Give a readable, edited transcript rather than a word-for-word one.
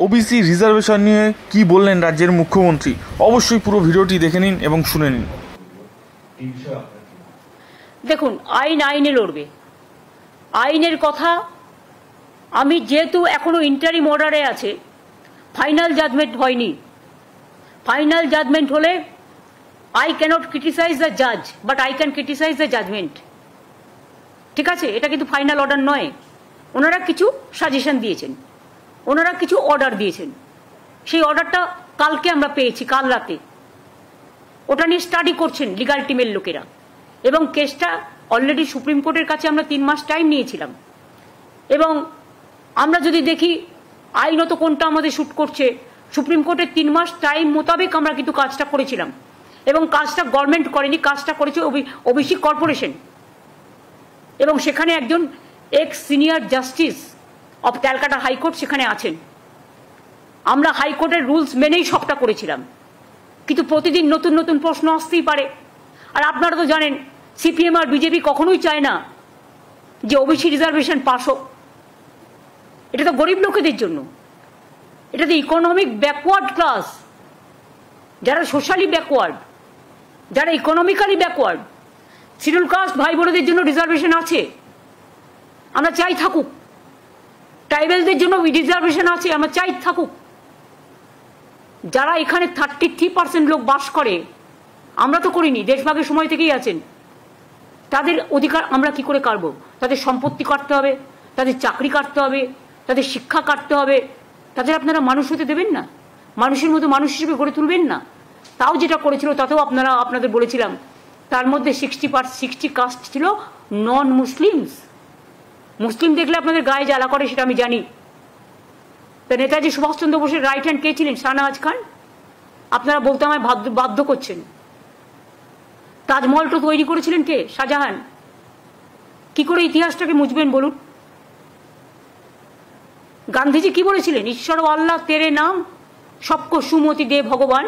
OBC reservation নিয়ে কি বললেন রাজ্যের মুখ্যমন্ত্রী, অবশ্যই পুরো ভিডিওটি দেখে নিন এবং শুনে নিন। দেখুন, আইন আইনে লড়বে। আইনের কথা আমি যেহেতু এখনো ইন্টারিম অর্ডারে আছে, ফাইনাল জাজমেন্ট হয়নি। ফাইনাল জাজমেন্ট হলে আই ক্যানট ক্রিটিসাইজ দ্য জাজ, but I can criticise the judgement. ঠিক আছে, এটা কিন্তু ফাইনাল অর্ডার নয়। ওনারা কিছু সাজেশন দিয়েছেন, ওনারা কিছু অর্ডার দিয়েছেন। সেই অর্ডারটা কালকে আমরা পেয়েছি, কাল রাতে। ওটা নিয়ে স্টাডি করছেন লিগাল টিমের লোকেরা, এবং কেসটা অলরেডি সুপ্রিম কোর্টের কাছে আমরা 3 মাস টাইম নিয়েছিলাম। এবং আমরা যদি দেখি আইনত কোনটা আমাদের শুট করছে, সুপ্রিম কোর্টের 3 মাস টাইম মোতাবেক আমরা কিন্তু কাজটা করেছিলাম। এবং কাজটা গভর্নমেন্ট করেনি, কাজটা করেছে ওবিসি কর্পোরেশন। এবং সেখানে একজন x senior justice of Calcutta high court সেখানে আছেন। আমরা হাইকোর্টের রুলস মেনেই সবটা করেছিলাম, কিন্তু প্রতিদিন নতুন নতুন প্রশ্ন আসতেই পারে। আর আপনারা তো জানেন, সিপিএম আর বিজেপি কখনোই চায় না যে ওবিসি রিজার্ভেশন পাস হোক। এটা তো গরিব লোকেদের জন্য, এটা তো ইকোনমিক ব্যাকওয়ার্ড ক্লাস, যারা সোশ্যালি ব্যাকওয়ার্ড, যারা ইকোনমিক্যালি ব্যাকওয়ার্ড। শিডিউল কাস্ট ভাই বোনদের জন্য রিজার্ভেশন আছে, আমরা চাই থাকুক। ট্রাইবেলদের জন্য রিজার্ভেশন আছে, আমরা চাই থাকুক। যারা এখানে 33% লোক বাস করে, আমরা তো করিনি, দেশভাগের সময় থেকেই আছেন, তাদের অধিকার আমরা কি করে কাটবো? তাদের সম্পত্তি কাটতে হবে, তাদের চাকরি কাটতে হবে, তাদের শিক্ষা কাটতে হবে। তাদের আপনারা মানুষ হতে দেবেন না, মানুষের মতো মানুষ হিসেবে গড়ে তুলবেন না। তাও যেটা করেছিল তাতেও আপনাদের বলেছিলাম, তার মধ্যে 60 কাস্ট ছিল নন মুসলিমস। মুসলিম দেখলে আপনাদের গায়ে জ্বালা করে, সেটা আমি জানি। তা নেতাজি সুভাষচন্দ্র বোসের রাইট হ্যান্ড কে ছিলেন? শাহনওয়াজ খান। আপনারা বলতে আমায় বাধ্য করছেন। তাজমহলটা তৈরি করেছিলেন কে? শাহজাহান। কি করে ইতিহাসটাকে মুছবেন বলুন? গান্ধীজি কি বলেছিলেন? ঈশ্বর আল্লাহ তেরে নাম সবকো সুমতি দে ভগবান।